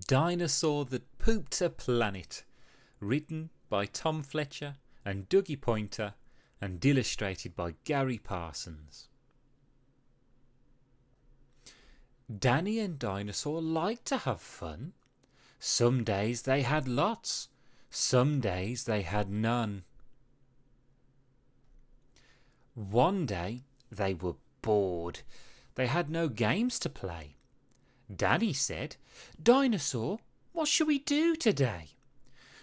Dinosaur That Pooped a Planet, written by Tom Fletcher and Dougie Poynter and illustrated by Garry Parsons. Danny and Dinosaur liked to have fun. Some days they had lots, some days they had none. One day they were bored. They had no games to play. Danny said, "Dinosaur, what shall we do today?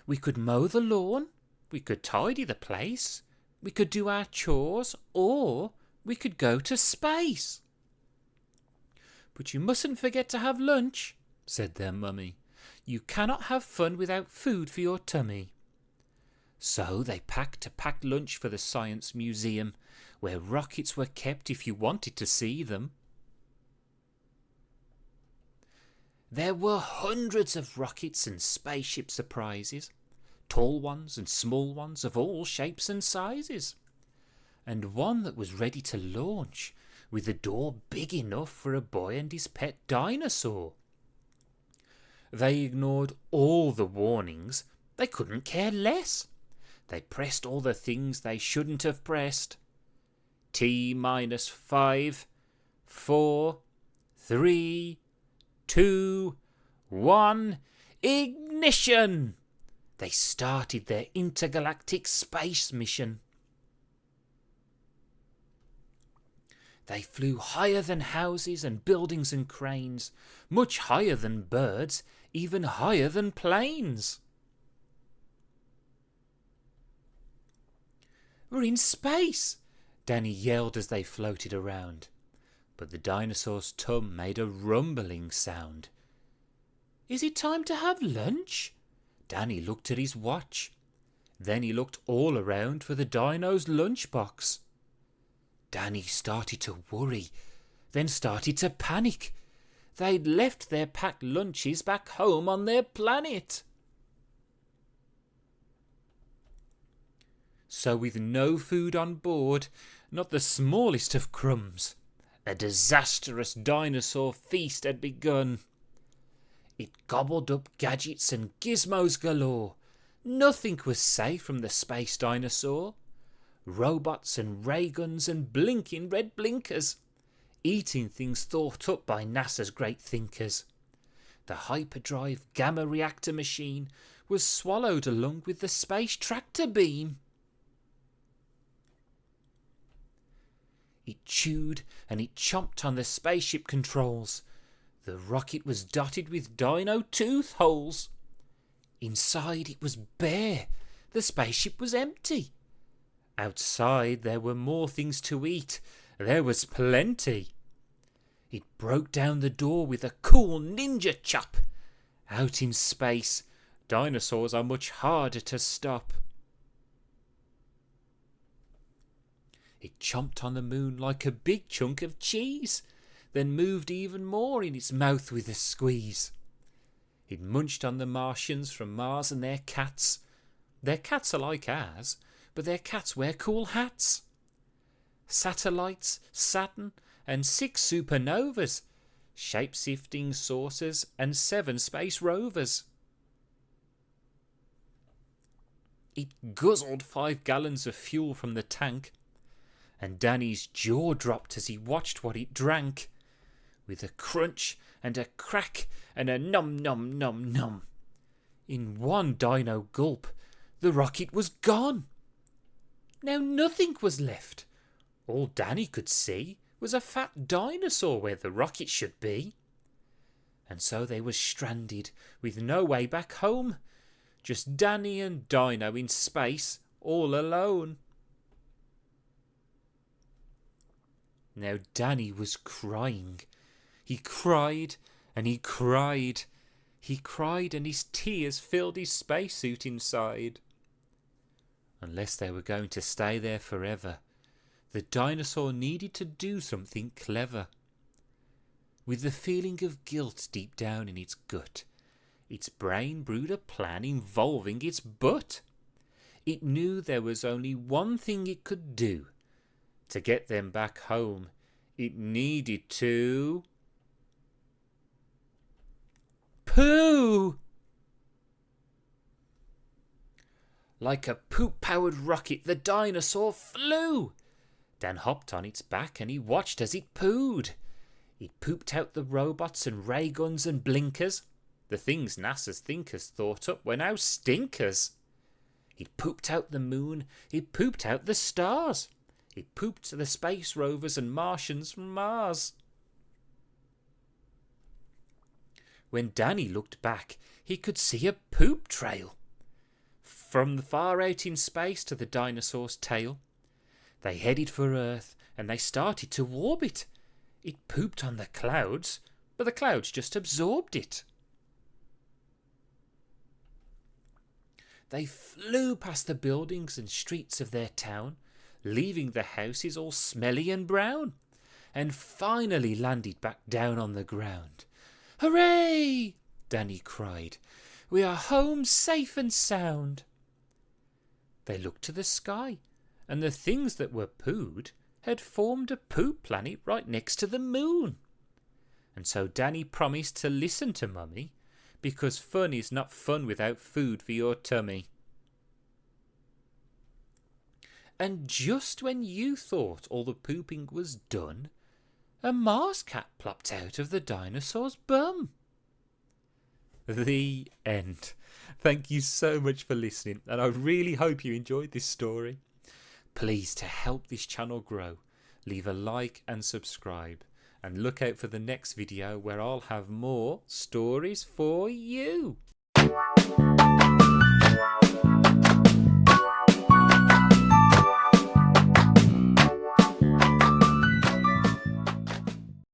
We could mow the lawn, we could tidy the place, we could do our chores, or we could go to space." "But you mustn't forget to have lunch," said their mummy. "You cannot have fun without food for your tummy." So they packed a packed lunch for the Science Museum, where rockets were kept if you wanted to see them. There were hundreds of rockets and spaceship surprises, tall ones and small ones of all shapes and sizes, and one that was ready to launch, with a door big enough for a boy and his pet dinosaur. They ignored all the warnings. They couldn't care less. They pressed all the things they shouldn't have pressed. T-5, 4, 3, 2, 1, ignition! They started their intergalactic space mission. They flew higher than houses and buildings and cranes, much higher than birds, even higher than planes. "We're in space!" Danny yelled as they floated around. But the dinosaur's tum made a rumbling sound. "Is it time to have lunch?" Danny looked at his watch. Then he looked all around for the dino's lunchbox. Danny started to worry, then started to panic. They'd left their packed lunches back home on their planet. So with no food on board, not the smallest of crumbs, a disastrous dinosaur feast had begun. It gobbled up gadgets and gizmos galore. Nothing was safe from the space dinosaur. Robots and ray guns and blinking red blinkers, eating things thought up by NASA's great thinkers. The hyperdrive gamma reactor machine was swallowed along with the space tractor beam. It chewed and it chomped on the spaceship controls. The rocket was dotted with dino tooth holes. Inside it was bare. The spaceship was empty. Outside there were more things to eat. There was plenty. It broke down the door with a cool ninja chop. Out in space, dinosaurs are much harder to stop. It chomped on the moon like a big chunk of cheese, then moved even more in its mouth with a squeeze. It munched on the Martians from Mars and their cats. Their cats are like ours, but their cats wear cool hats. Satellites, Saturn, and 6 supernovas, shape-shifting saucers, and 7 space rovers. It guzzled 5 gallons of fuel from the tank, and Danny's jaw dropped as he watched what it drank. With a crunch and a crack and a num num num num. In one dino gulp, the rocket was gone. Now nothing was left. All Danny could see was a fat dinosaur where the rocket should be. And so they were stranded with no way back home. Just Danny and Dino in space, all alone. Now Danny was crying. He cried and he cried. He cried and his tears filled his spacesuit inside. Unless they were going to stay there forever, the dinosaur needed to do something clever. With the feeling of guilt deep down in its gut, its brain brewed a plan involving its butt. It knew there was only one thing it could do. To get them back home, it needed to Pooh! Like a poop-powered rocket, the dinosaur flew. Dan hopped on its back and he watched as it pooed. It pooped out the robots and ray guns and blinkers. The things NASA's thinkers thought up were now stinkers. It pooped out the moon, it pooped out the stars. It pooped the space rovers and Martians from Mars. When Danny looked back, he could see a poop trail. From the far out in space to the dinosaur's tail. They headed for Earth and they started to orbit. It pooped on the clouds, but the clouds just absorbed it. They flew past the buildings and streets of their town, leaving the houses all smelly and brown, and finally landed back down on the ground. "Hooray!" Danny cried. "We are home safe and sound." They looked to the sky, and the things that were pooed had formed a poop planet right next to the moon. And so Danny promised to listen to Mummy, because fun is not fun without food for your tummy. And just when you thought all the pooping was done, a Mars cat plopped out of the dinosaur's bum. The end. Thank you so much for listening, and I really hope you enjoyed this story. Please, to help this channel grow, leave a like and subscribe, and look out for the next video where I'll have more stories for you.